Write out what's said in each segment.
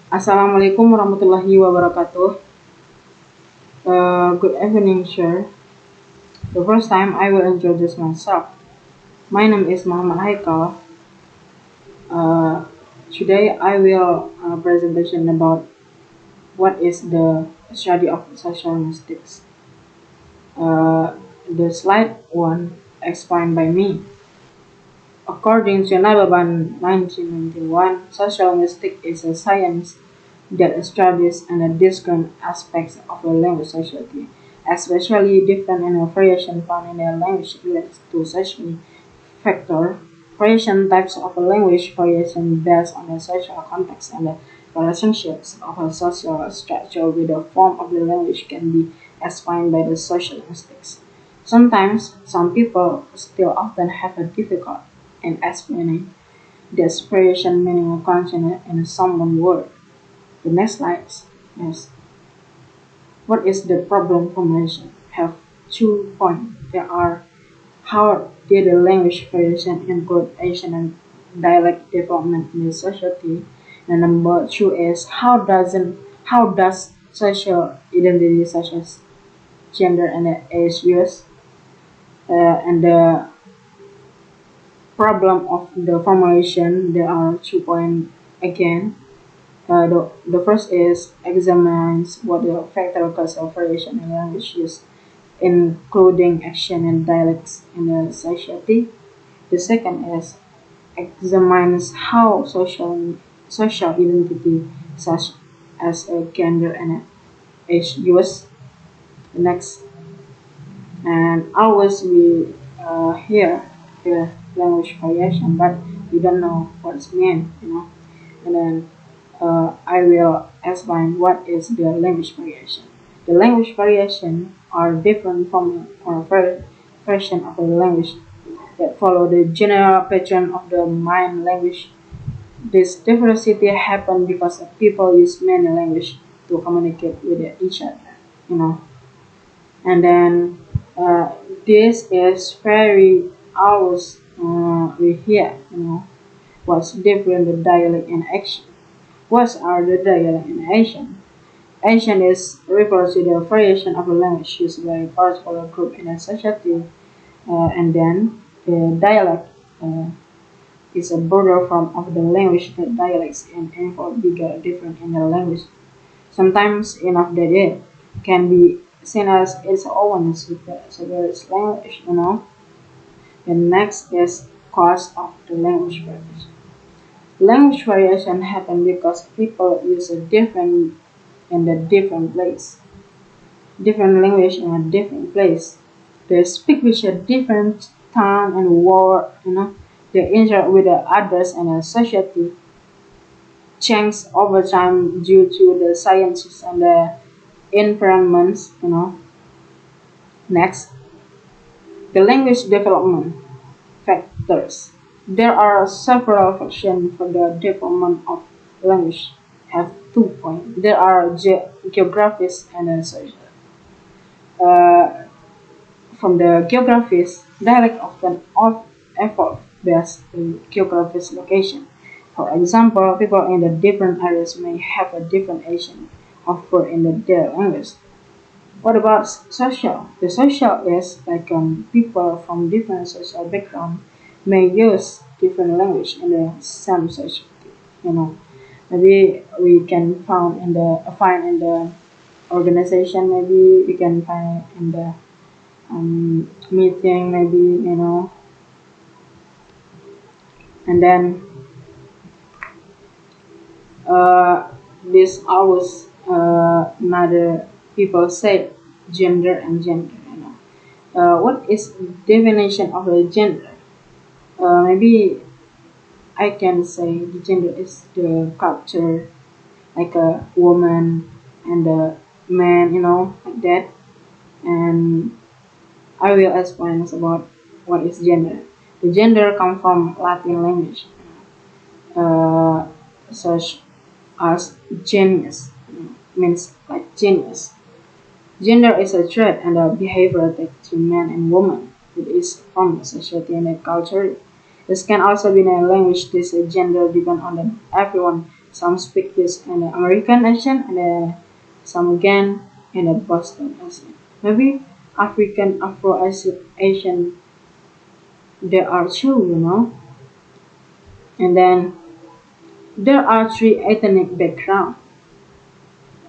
Assalamualaikum warahmatullahi wabarakatuh. Good evening, sir. The first time I will introduce myself. My name is Muhammad Haikal. Uh, Today I will presentation about what is the study of sociolinguistics. Uh, the slide one explained by me. According to Nababan 1991, sociolinguistics is a science that studies and discrete aspects of a language society, especially different and variation found in a language related to social factor. Variation types of a language variation based on the social context and the relationships of a social structure with the form of the language can be explained by the social linguistics. Sometimes some people still often have a difficult in explaining the expression meaning of consonant in some one word. The next slide is what is the problem formulation? Have 2 points. There are how did the language variation include Asian and dialect development in the society? And number two is how does social identity such as gender and age used? And the problem of the formulation there are 2 points again. The first is examines what the factor cause of variation in language use, including action and dialects in the society. The second is examines how social identity such as gender and age use. The next, and always we hear the language variation, but we don't know what it means. And then I will explain what is the language variation. The language variation are different from or version of a language that follow the general pattern of the main language. This diversity happen because people use many languages to communicate with each other, you know. And then uh, this is very always we hear, what's different the dialect and action. What are the dialect and action? Action is refers to the variation of a language used by a particular group in a society, and then the dialect is a broader form of the language that dialects and involve bigger different in the language. Sometimes enough that it can be seen as its own separate language. The next is cause of the language variation. Language variation happen because people use a different in a different place, different language in a different place. They speak with a different tone and word. They interact with the others and a society change over time due to the sciences and the environments. Next, the language development factors. There are several factors for the development of language. Have 2 points. There are geographies and social. Uh, from the geographies, dialect often evolve based on geographic location. For example, people in the different areas may have a different accent of word in their language. What about social? The social is like people from different social background may use different language in the same society. You know, maybe we can find in the organization. Maybe we can find in the meeting. Maybe. And then uh, this always another people say gender and gender. What is definition of a gender? Maybe I can say the gender is the culture, like a woman and a man, like that. And I will explain about what is gender. The gender comes from Latin language, uh, such as genius, means like genius. Gender is a trait and a behavior attached to man and woman. It is from society and culture. This can also be in a language. This gender depends on everyone some speak this in the American accent, and some again in the Boston accent. Maybe African, Afro-Asian, there are two, and then there are three ethnic backgrounds,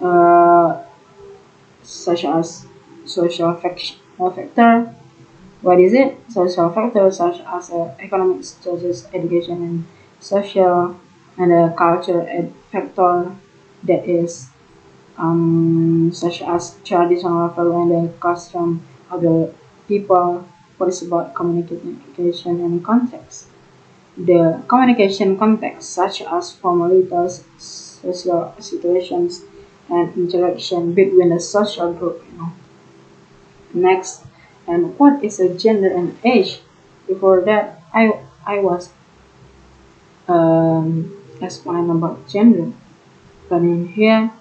uh, such as social factor. What is it? Social factors such as economic status, education, and social and culture factor, that is such as traditional value and the custom of the people. What is about communication and context? The communication context, such as formalities, social situations, and interaction between a social group. Next, and what is a gender and age? Before that, I was explain about gender, but in here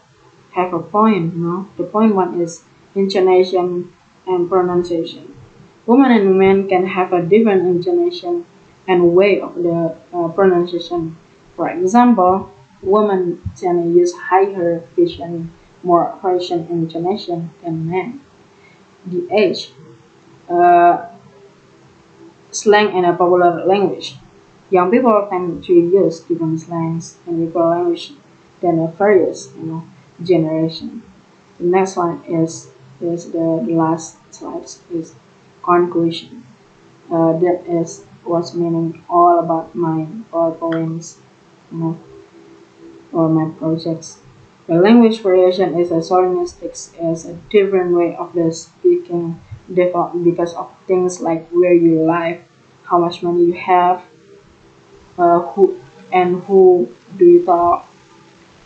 have a point. The point one is intonation and pronunciation. Women and men can have a different intonation and way of the pronunciation. For example, women tend to use higher pitch and more Persian intonation than men. The age, uh, slang and a popular language. Young people tend to use different slangs and popular language than a various, generation. The next one is the last slide is conclusion. That is what's meaning all about my PowerPoints, you know, or my projects. The language variation is a linguistics is a different way of the speaking developed because of things like where you live, how much money you have, who do you talk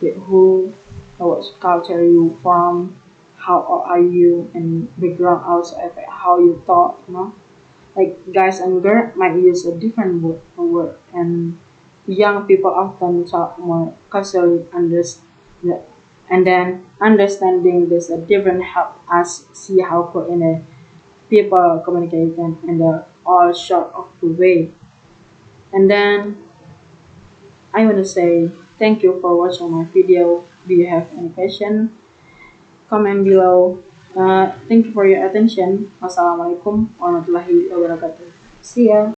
with, who, what culture you from, how old are you, and background also affect how you talk. Like guys and girls might use a different word, and young people often talk more casually, and then understanding this different help us see how in a people communication and all sort of the way. And then I want to say thank you for watching my video. Do you have any question? Comment below. Thank you for your attention. Wassalamualaikum warahmatullahi wabarakatuh. See ya.